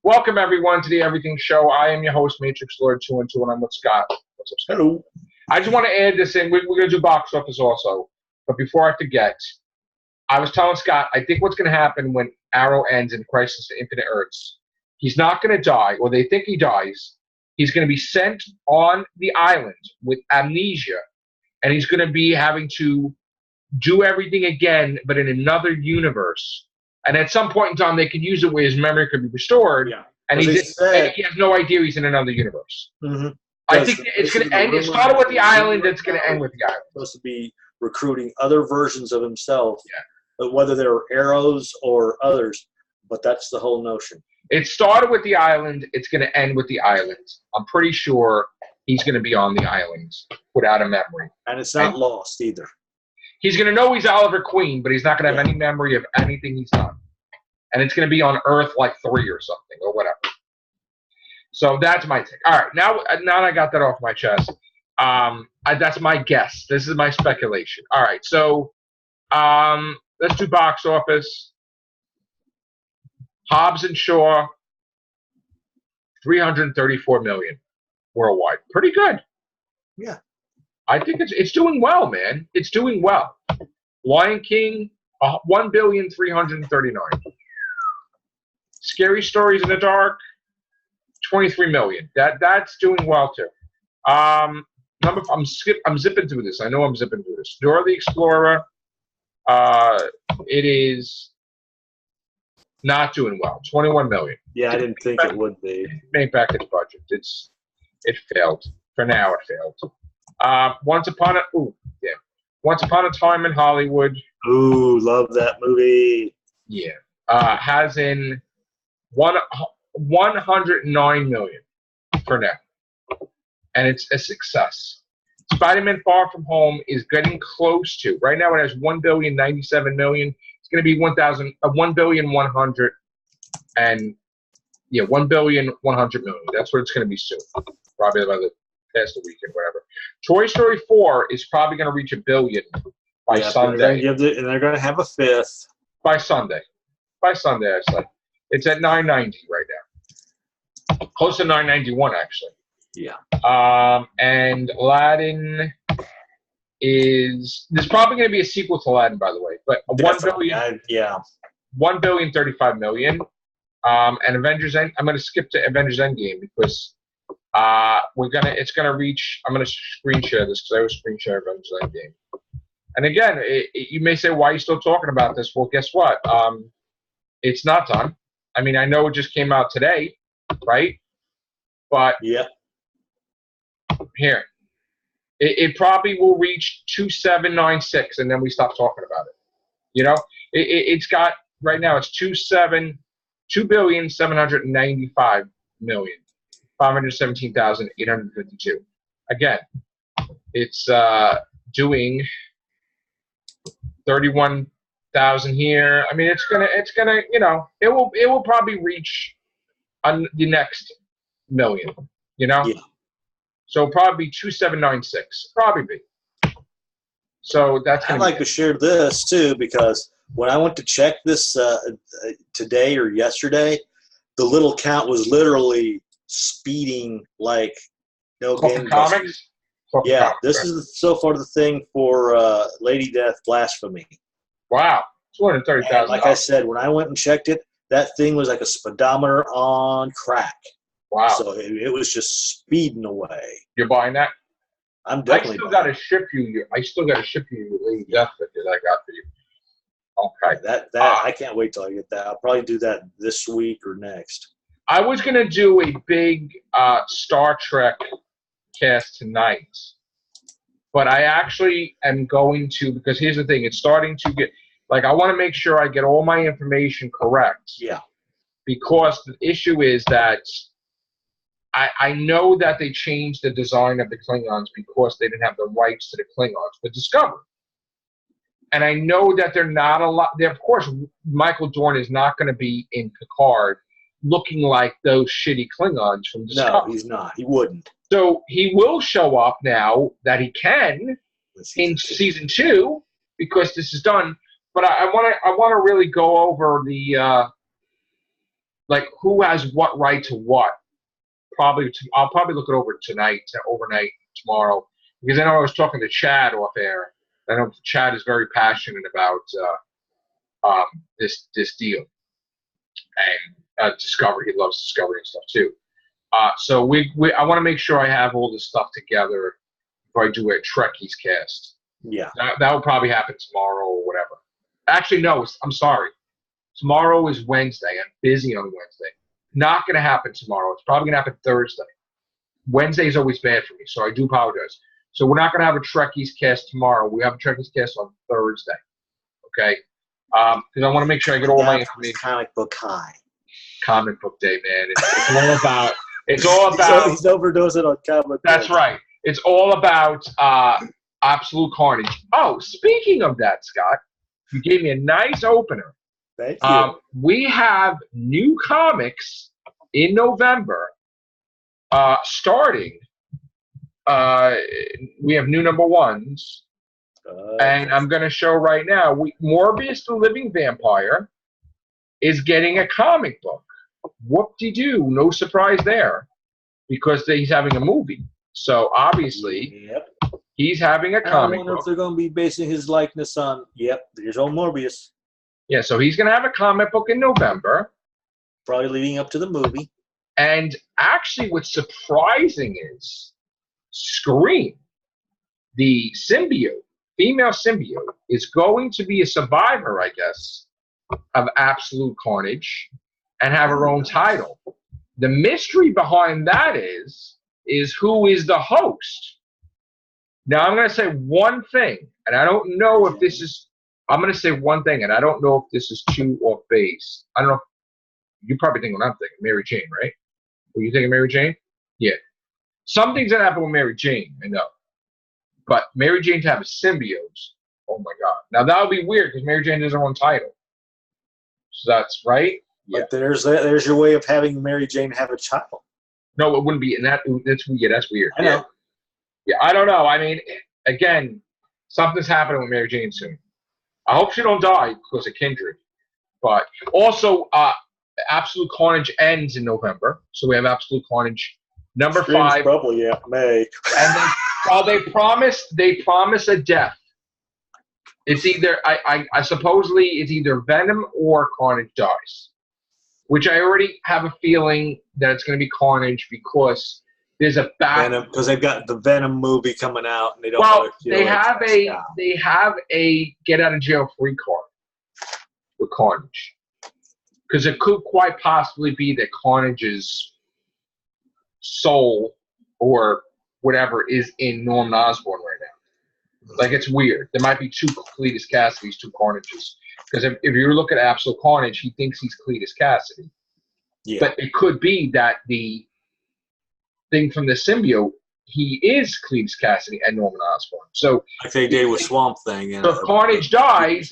Welcome, everyone, to the Everything Show. I am your host, Matrixlord212, and I'm with Scott. What's up, Scott? Hello. I just want to add this in. We're going to do box office also. But before I forget, I was telling Scott, I think what's going to happen when Arrow ends in Crisis on Infinite Earths, he's not going to die, or they think he dies. He's going to be sent on the island with amnesia, and he's going to be having to do everything again, but in another universe. And at some point in time, they could use it where his memory could be restored. Yeah. And he has no idea he's in another universe. Mm-hmm. I think it's going to end. It started with the island. It's going to end with the island. Supposed to be recruiting other versions of himself, yeah. But whether they're Arrows or others. But that's the whole notion. It started with the island. It's going to end with the island. I'm pretty sure he's going to be on the island without a memory. And it's not lost either. He's going to know he's Oliver Queen, but he's not going to have any memory of anything he's done. And it's going to be on Earth like 3 or something or whatever. So that's my take. All right, now I got that off my chest. That's my guess. This is my speculation. All right, so let's do box office. Hobbs and Shaw, $334 million worldwide. Pretty good. Yeah. I think it's doing well, man. It's doing well. Lion King, $1,339,000. Scary Stories in the Dark, $23 million. That's doing well too. I'm zipping through this. I know I'm zipping through this. Dora the Explorer, it is not doing well. $21 million. Yeah, I didn't think it would be. It made back its budget. It failed. For now, it failed. Once Upon a Time in Hollywood. Ooh, love that movie. Yeah. Has in $109 million for now. And it's a success. Spider-Man Far From Home is getting close to. Right now it has $1,097,000,000. It's going to be $1,100,000,000 and $1,100,000,000. That's what it's going to be soon. Probably by the past the weekend, whatever. Toy Story 4 is probably going to reach $1 billion by Sunday. And they're going to have a fifth by Sunday. By Sunday, I said. It's at $990 right now. Close to $991 actually. Yeah. And Aladdin is there's probably going to be a sequel to Aladdin, by the way, but $1,035,000,000. And Avengers End. I'm going to skip to Avengers Endgame because it's going to reach. I'm going to screen share this because I always screen share Avengers Endgame. And again, you may say, why are you still talking about this? Well, guess what? It's not done. I mean, I know it just came out today, right? But here, it probably will reach 2,796, and then we stop talking about it. You know, it's got right now it's 2,795,517,852. Again, it's doing 31,000 here. I mean, it's gonna, you know, it will probably reach the next million. You know. Yeah. So probably 2,796. Probably be. So that's. I'd like to share this too because when I went to check this today or yesterday, the little count was literally speeding like no game. Comics. Yeah, this is so far the thing for Lady Death Blasphemy. Wow, 230,000. Like I said, when I went and checked it, that thing was like a speedometer on crack. Wow. So it was just speeding away. You're buying that? I'm definitely. I still got to ship you your Lady Death that I got for you. Okay. That I can't wait till I get that. I'll probably do that this week or next. I was gonna do a big Star Trek cast tonight, but I actually am going to because here's the thing: it's starting to get like I want to make sure I get all my information correct. Yeah. Because the issue is that. I know that they changed the design of the Klingons because they didn't have the rights to the Klingons for Discovery. And I know that they're not a lot. Of course, Michael Dorn is not going to be in Picard looking like those shitty Klingons from Discovery. No, he's not. He wouldn't. So he will show up now that he can in season 2 because this is done. But I want to really go over the like who has what right to what. I'll probably look it over tonight, overnight, tomorrow, because I know I was talking to Chad off air. I know Chad is very passionate about this deal and Discovery. He loves Discovery and stuff too. So I want to make sure I have all this stuff together before I do a Trekkies cast. Yeah. That will probably happen tomorrow or whatever. Actually, no, I'm sorry. Tomorrow is Wednesday. I'm busy on Wednesday. Not going to happen tomorrow. It's probably going to happen Thursday. Wednesday is always bad for me, so I do apologize. So we're not going to have a Trekkies cast tomorrow. We have a Trekkies cast on Thursday. Okay? Because I want to make sure I get all my information. Comic book high. Comic book day, man. It's all about. It's all about. He's overdosing on comic. That's right. It's all about absolute carnage. Oh, speaking of that, Scott, you gave me a nice opener. Thank you. We have new comics in November. Starting. We have new number ones, and I'm going to show right now. Morbius the Living Vampire is getting a comic book. Whoop-de-doo, no surprise there, because he's having a movie. So obviously, he's having a comic book. I wonder if they're going to be basing his likeness on. Yep, there's old Morbius. Yeah, so he's going to have a comic book in November. Probably leading up to the movie. And actually, what's surprising is Scream, the symbiote, female symbiote, is going to be a survivor, I guess, of Absolute Carnage and have her own title. The mystery behind that is who is the host. Now, I'm going to say one thing, and I don't know if this is, I'm going to say one thing, and I don't know if this is too off base. I don't know. You probably think what I'm thinking, Mary Jane, right? Were you thinking Mary Jane? Yeah. Some things that happen with Mary Jane, I know. But Mary Jane to have a symbiote, oh my God. Now, that would be weird because Mary Jane has her own title. So that's right. Yeah. But there's your way of having Mary Jane have a child. No, it wouldn't be. And that's weird. I know. Yeah, I don't know. I mean, again, something's happening with Mary Jane soon. I hope she don't die because of kindred. But also, Absolute Carnage ends in November. So we have Absolute Carnage number 5. Probably, yeah, May. And they promise a death. It's either I supposedly it's either Venom or Carnage dies, which I already have a feeling that it's going to be Carnage because there's a Venom because they've got the Venom movie coming out and they don't. Well, they have a get out of jail free card with Carnage because it could quite possibly be that Carnage's soul or whatever is in Norman Osborn right now. Like, it's weird. There might be 2 Cletus Cassidys, 2 Carnages. Because if you look at Absolute Carnage, he thinks he's Cletus Cassidy. Yeah. But it could be that the thing from the symbiote, he is Cletus Cassidy and Norman Osborn. So like they did with Swamp Thing. So if Carnage dies,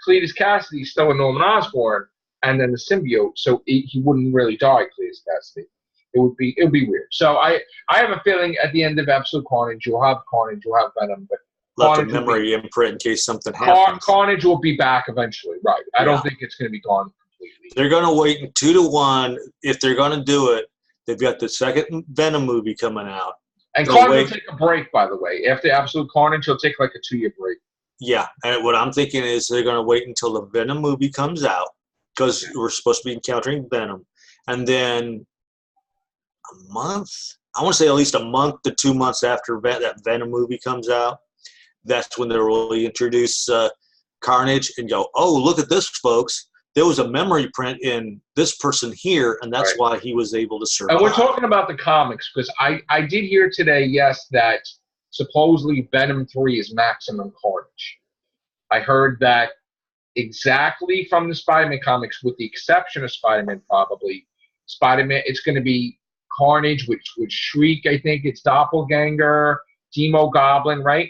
Cletus Cassidy is still a Norman Osborn, and then the symbiote, so he wouldn't really die, Cletus Cassidy. It would be weird. So I have a feeling at the end of Absolute Carnage, you'll have Venom, but let the memory imprint in case something happens. Carnage will be back eventually, right? I don't think it's going to be gone completely. They're going to wait 2-1 if they're going to do it. They've got the second Venom movie coming out. And Carnage will take a break, by the way. After Absolute Carnage, he'll take like a 2-year break. Yeah, and what I'm thinking is they're going to wait until the Venom movie comes out because we're supposed to be encountering Venom, and then a month. I want to say at least a month to 2 months after that Venom movie comes out. That's when they'll really introduce Carnage and go, oh, look at this, folks. There was a memory print in this person here, and that's why he was able to survive. And we're talking about the comics because I did hear today, yes, that supposedly Venom 3 is maximum Carnage. I heard that exactly from the Spider-Man comics, with the exception of Spider-Man probably. Spider-Man, it's going to be Carnage with Shriek, I think. It's Doppelganger, Demo Goblin, right?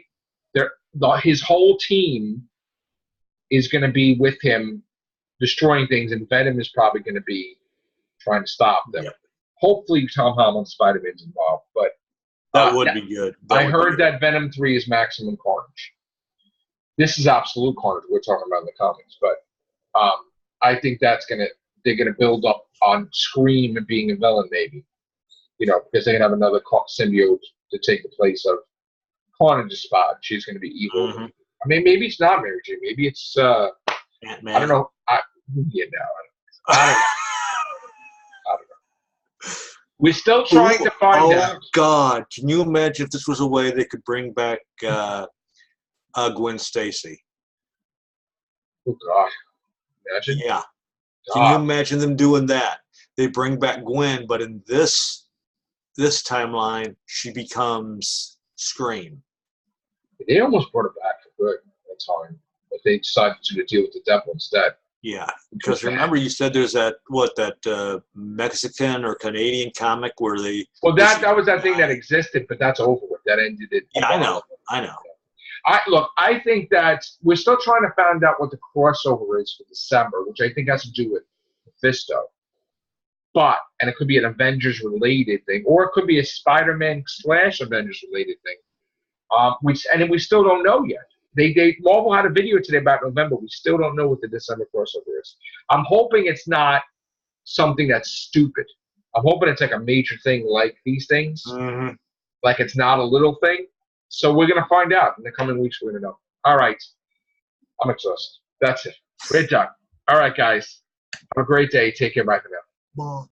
His whole team is going to be with him destroying things, and Venom is probably going to be trying to stop them. Yep. Hopefully Tom Holland's Spider-Man's involved, but that would be good. I heard that Venom 3 is maximum Carnage. This is Absolute Carnage we're talking about in the comics, but I think that's going to they're going to build up on Scream and being a villain, maybe. You know, because they're going to have another symbiote to take the place of Carnage's spot. She's going to be evil. Mm-hmm. I mean, maybe it's not Mary Jane. Maybe it's, Ant-Man. I don't know. I don't know. We're still trying to find out. Oh, God. Can you imagine if this was a way they could bring back Gwen Stacy? Oh, God. Imagine. Yeah. God. Can you imagine them doing that? They bring back Gwen, but in this timeline, she becomes Scream. They almost brought it back for good that time, but they decided to deal with the devil instead. Yeah, because remember you said there's that Mexican or Canadian comic where they. Well, that was that thing that existed, but that's over with. That ended it. Yeah, I know. I think that we're still trying to find out what the crossover is for December, which I think has to do with Mephisto. And it could be an Avengers related thing, or it could be a Spider-Man / Avengers related thing. We still don't know yet. Marvel had a video today about November. We still don't know what the December crossover is. I'm hoping it's not something that's stupid. I'm hoping it's like a major thing like these things. Mm-hmm. Like it's not a little thing. So we're going to find out in the coming weeks. We're going to know. All right. I'm exhausted. That's it. We're done. All right, guys. Have a great day. Take care. Bye for now. Bye.